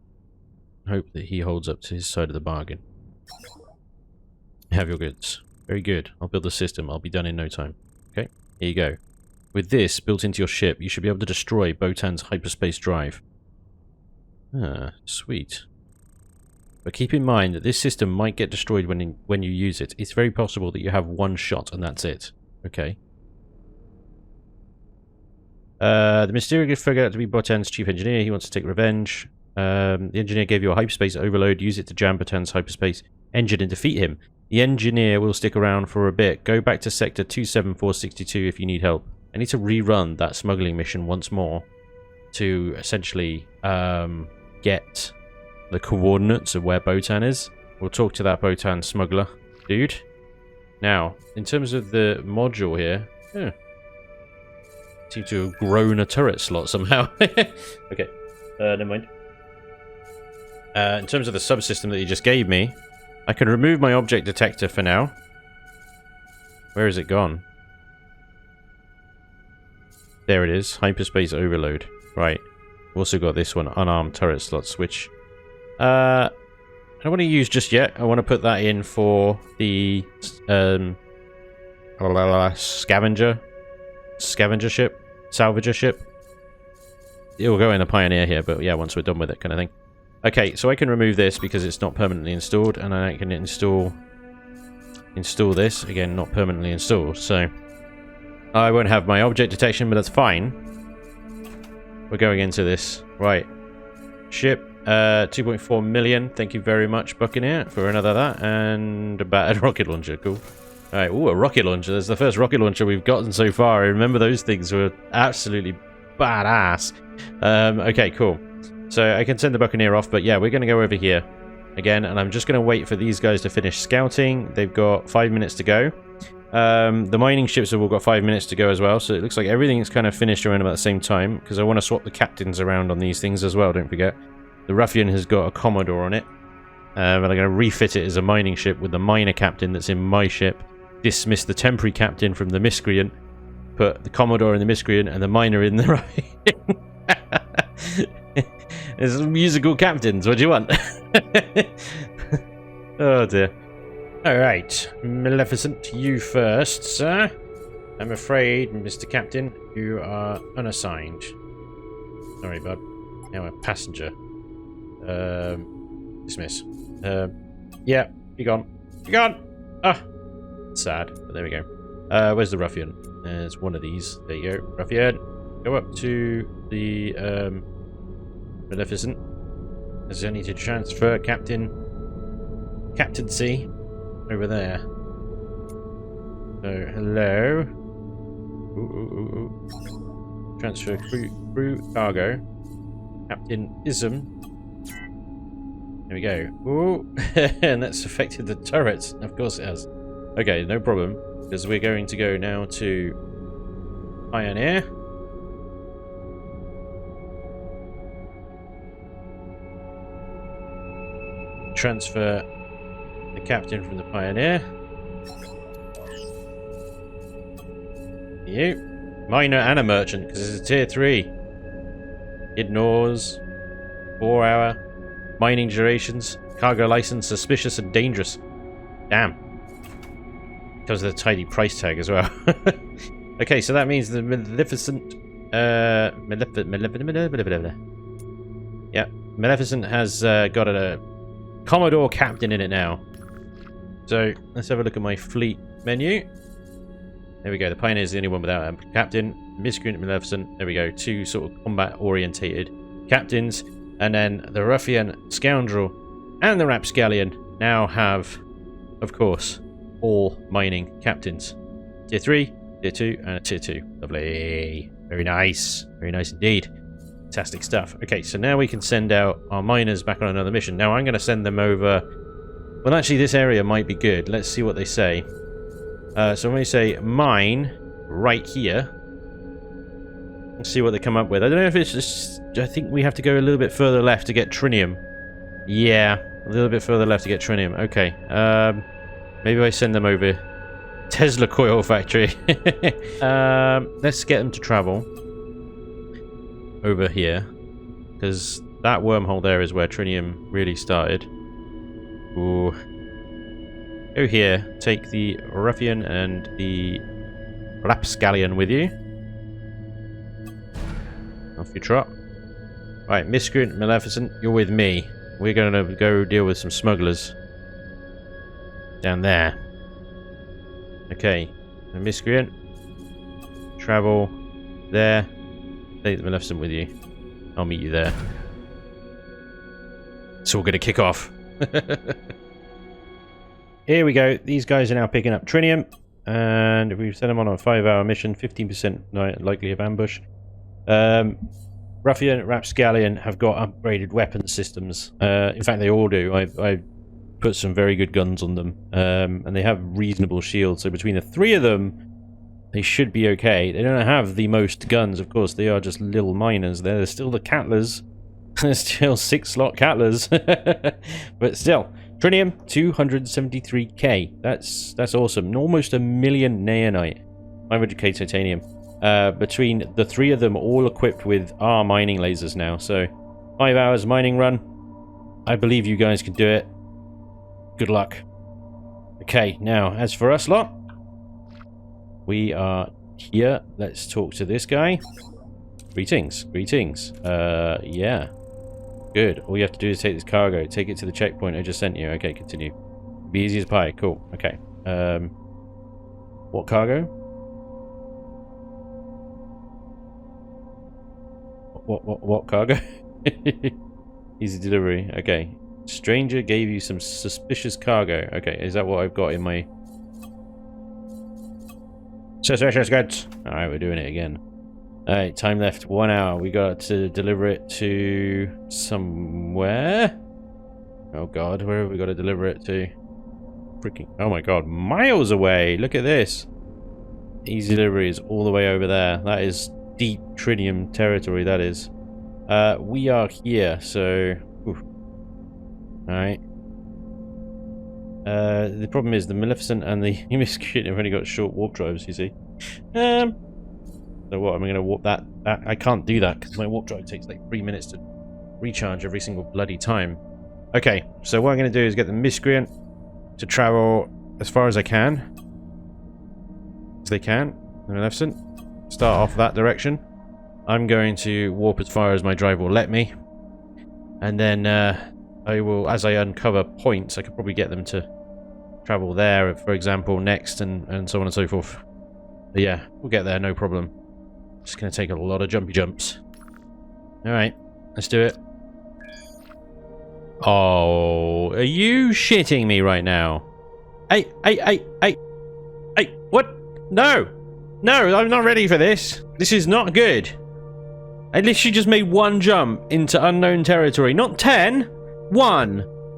hope that he holds up to his side of the bargain. Have your goods. Very good. I'll build the system. I'll be done in no time. Okay, here you go. With this built into your ship, you should be able to destroy Botan's hyperspace drive. Ah, sweet. But keep in mind that this system might get destroyed when you use it. It's very possible that you have one shot and that's it. Okay. The mysterious figure out to be Botan's chief engineer. He wants to take revenge. The engineer gave you a hyperspace overload. Use it to jam Botan's hyperspace engine and defeat him. The engineer will stick around for a bit. Go back to sector 27462 if you need help. I need to rerun that smuggling mission once more to essentially get the coordinates of where Botan is. We'll talk to that Botan smuggler dude. Now, in terms of the module here, seem to have grown a turret slot somehow. Okay, never mind. In terms of the subsystem that you just gave me, I can remove my object detector for now. Where is it gone? There it is. Hyperspace overload. Right. We've also got this one, unarmed turret slots, which I don't want to use just yet. I want to put that in for the salvager ship. It will go in the Pioneer here, but yeah, once we're done with it, kind of thing. Okay, so I can remove this because it's not permanently installed, and I can install this again, not permanently installed. So I won't have my object detection, but that's fine. We're going into this. Right. Ship, 2.4 million. Thank you very much, Buccaneer, for another that. And a battered rocket launcher. Cool. Alright, ooh, a rocket launcher. That's the first rocket launcher we've gotten so far. I remember those things were absolutely badass. Okay, cool. So I can send the Buccaneer off, but yeah, we're going to go over here again, and I'm just going to wait for these guys to finish scouting. They've got 5 minutes to go. The mining ships have all got 5 minutes to go as well, so it looks like everything's kind of finished around about the same time, because I want to swap the captains around on these things as well, don't forget. The Ruffian has got a Commodore on it, and I'm going to refit it as a mining ship with the miner captain that's in my ship, dismiss the temporary captain from the Miscreant, put the Commodore in the Miscreant and the miner in the Ruffian. There's musical captains, what do you want? Oh dear. Alright, Maleficent, you first, sir. I'm afraid, Mr. Captain, you are unassigned. Sorry, bud. Now a passenger. Dismiss. Yeah, be gone. Be gone! Ah! Sad, but there we go. Where's the Ruffian? There's one of these. There you go. Ruffian, go up to the, Maleficent. I need to transfer captaincy over there. So, hello. Ooh. Transfer crew cargo. Captainism. There we go. Ooh. And that's affected the turrets. Of course it has. Okay, no problem. Because we're going to go now to Pioneer. Transfer the captain from the Pioneer. You. Miner and a merchant, because it's a tier 3. Ignores. 4-hour. Mining durations. Cargo license. Suspicious and dangerous. Damn. Because of the tidy price tag as well. Okay, so that means the Maleficent. Yeah. Maleficent has got a Commodore captain in it now. So let's have a look at my fleet menu. There we go. The Pioneer is the only one without a captain. Miscreant, Maleficent. There we go. 2 sort of combat orientated captains. And then the Ruffian, Scoundrel, and the Rapscallion now have, of course, all mining captains. Tier 3, Tier 2, and a Tier 2. Lovely. Very nice. Very nice indeed. Fantastic stuff. Okay, so now we can send out our miners back on another mission. Now I'm going to send them over. Well, actually, this area might be good. Let's see what they say. So when we say mine right here, let's see what they come up with. I don't know if it's just. I think we have to go a little bit further left to get trinium. Yeah, a little bit further left to get trinium. Okay. Maybe I send them over. Tesla coil factory. Let's get them to travel over here, because that wormhole there is where Trinium really started. Ooh. Go here, take the Ruffian and the Rapscallion with you. Off you trot. Right, Miscreant, Maleficent, you're with me. We're gonna go deal with some smugglers. Down there. Okay, the Miscreant. Travel there. Take the Maleficent with you. I'll meet you there. It's all gonna kick off. Here we go. These guys are now picking up Trinium. And we've sent them on a 5-hour mission. 15% likely of ambush. Ruffian, Rapscallion have got upgraded weapon systems. In fact, they all do. I put some very good guns on them. And they have reasonable shields. So between the 3 of them, they should be okay. They don't have the most guns, of course. They are just little miners. They're still the Cattlers. They're still 6-slot Cattlers. But still, Trinium, 273k. That's awesome. Almost 1 million Naonite. 500k titanium. Between the 3 of them, all equipped with our mining lasers now. So, 5 hours mining run. I believe you guys can do it. Good luck. Okay, now, as for us lot, we are here. Let's talk to this guy. Greetings. Greetings. Yeah. Good. All you have to do is take this cargo. Take it to the checkpoint I just sent you. Okay, continue. Be easy as pie. Cool. Okay. What cargo? What cargo? Easy delivery. Okay. Stranger gave you some suspicious cargo. Okay, is that what I've got in my... Suspicious goods. Alright, we're doing it again. Alright, time left 1 hour. We got to deliver it to somewhere. Oh god, where have we got to deliver it to? Freaking, oh my god, miles away! Look at this! Easy delivery is all the way over there. That is deep Trinium territory, that is. We are here, so... Alright. The problem is the Maleficent and the Miscreant have only got short warp drives, you see. So what, am I going to warp that? I can't do that because my warp drive takes like 3 minutes to recharge every single bloody time. Okay, so what I'm going to do is get the Miscreant to travel as far as I can. As they can. The Maleficent. Start off that direction. I'm going to warp as far as my drive will let me. And then I will, as I uncover points, I could probably get them to travel there, for example, next, and so on and so forth. But yeah, we'll get there, no problem. Just going to take a lot of jumpy jumps. Alright, let's do it. Oh, are you shitting me right now? Hey, what? No! No, I'm not ready for this. This is not good. I literally just made 1 jump into unknown territory. Not 10! 1!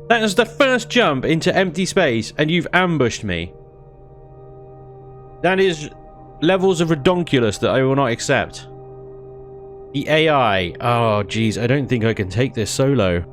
That was the first jump into empty space, and you've ambushed me. That is levels of redonkulous that I will not accept. The AI. Oh, jeez. I don't think I can take this solo.